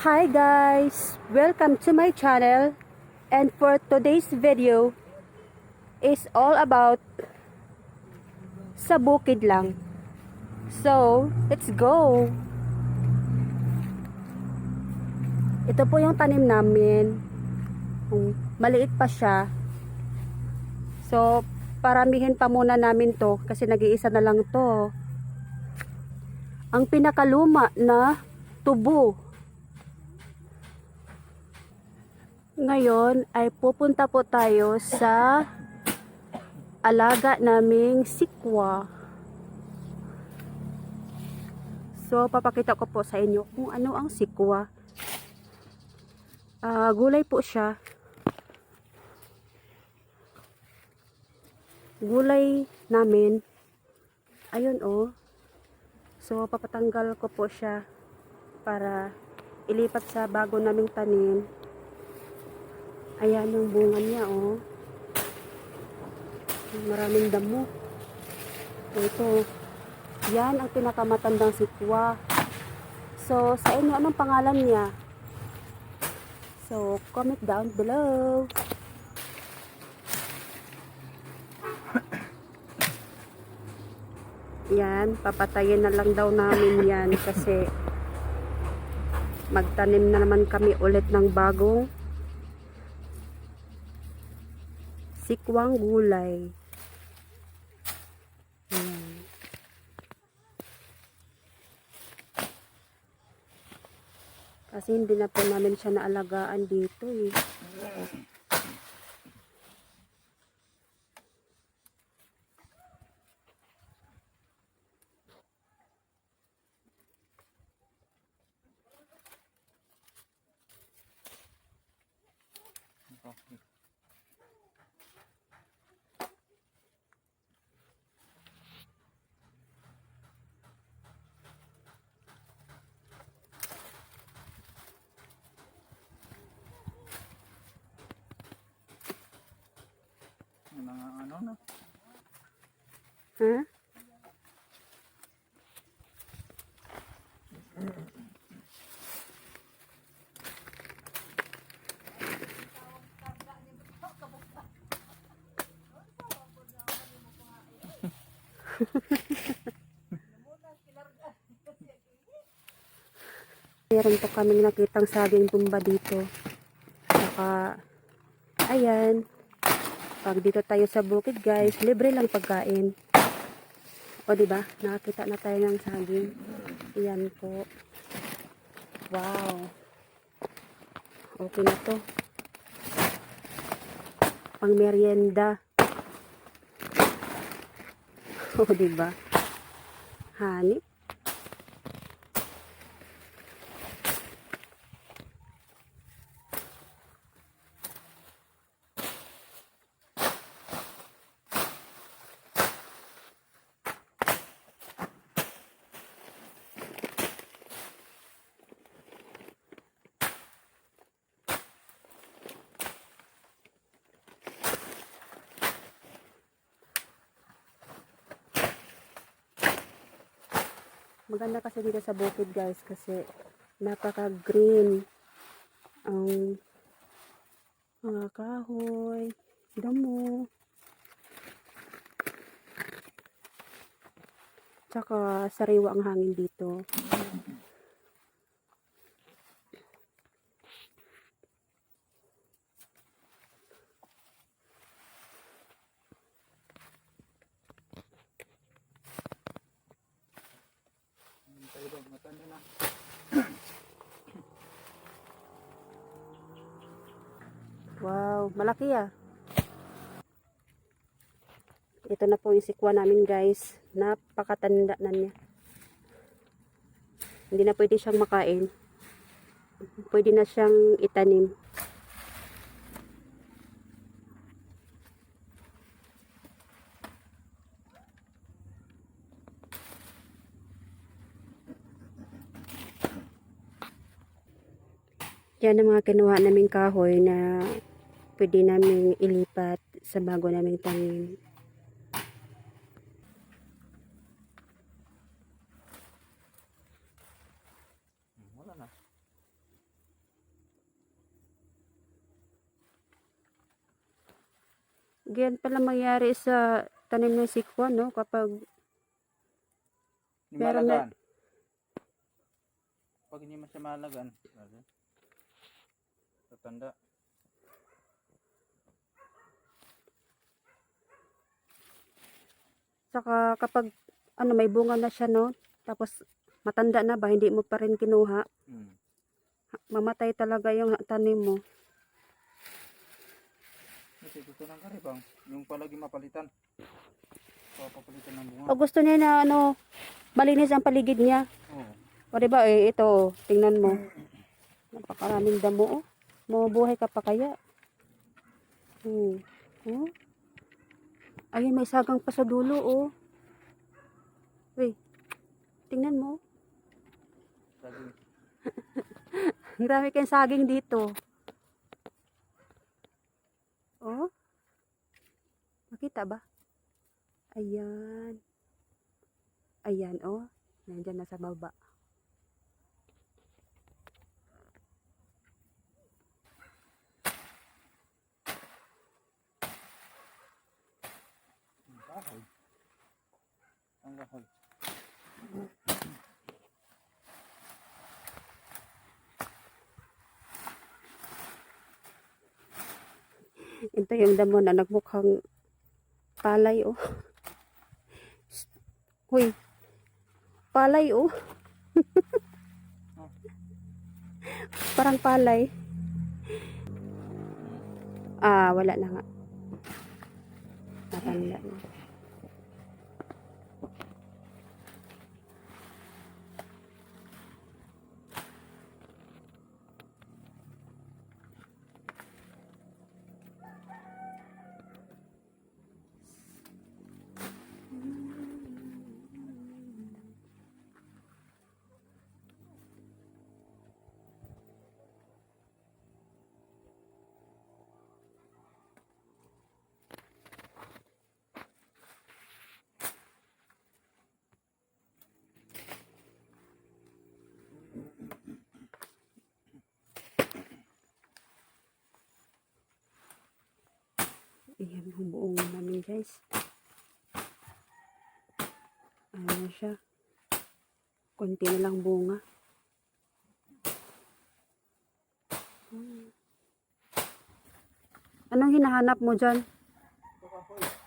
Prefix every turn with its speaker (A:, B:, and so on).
A: Hi guys! Welcome to my channel, and for today's video is all about sa bukid lang. So, let's go! Ito po yung tanim namin. Maliit pa siya. So, paramihin pa muna namin to kasi nag-iisa na lang to. Ang pinakaluma na tubo. Ngayon ay pupunta po tayo sa alaga naming sikwa. So, papakita ko po sa inyo kung ano ang sikwa. Gulay po siya. Gulay namin. Ayun oh. So, papatanggal ko po siya para ilipat sa bago naming tanim. Ayan yung bunga niya oh. Maraming damo. Ito. Yan ang pinakamatandang sikwa. So, sa inyo, anong pangalan niya? So, comment down below. Yan, papatayin na lang daw namin yan kasi magtanim na naman kami ulit ng bagong sikwang gulay. Ayan. Kasi hindi na po namin siya naalagaan dito eh.
B: Mga ano no?
A: Huh? Meron po kaming nakitang saging tumba dito. Saka, ayan. Pag dito tayo sa bukid guys, libre lang pagkain. O diba? Nakakita na tayo ng saging. Ayan po. Wow. Okay na to. Pang merienda. O diba? Honey. Maganda kasi dito sa bukid guys kasi napaka-green ang mga kahoy, damo, tsaka sariwa ang hangin dito. Wow, malaki ah. Ito na po yung sikwa namin guys. Napakatanda na niya. Hindi na pwede siyang makain. Pwede na siyang itanim. Yan ang mga kinuha naming kahoy na pwede naming ilipat sa bago naming tanim.
B: Wala na.
A: Ganyan pala mangyari sa tanim ng sikwa, no? Kapag,
B: Hindi
A: Pero
B: malagan. Pag hindi mo siya malagan, tatanda.
A: saka kapag, ano, may bunga na siya, no? Tapos, matanda na ba, hindi mo pa rin kinuha.
B: Hmm.
A: Mamatay talaga yung tanim mo.
B: Kasi gusto ng karibang, yung palagi mapalitan. Papapalitan ng bunga.
A: O gusto niya na, ano, malinis ang paligid niya.
B: Oo.
A: O diba, ito, tingnan mo. Napakaraming damo, oh. Mabuhay ka pa kaya. Oh. Oh. Ayun, may sagang pa sa dulo, oh. Wait, tingnan mo.
B: Sabi,
A: Ang dami kayong saging dito. Oh, makita ba? Ayan. Ayan, oh. Nandyan na sa baba.
B: ang kahoy. Ang kahoy.
A: Ito yung damo na nagmukhang palay, oh. Huy, palay, oh. Parang palay. Ah, wala na nga. Matanda na. Ayan yung buong namin, guys. Ano siya? Konti na lang bunga. Anong hinahanap mo dyan?
B: Ito kahoy.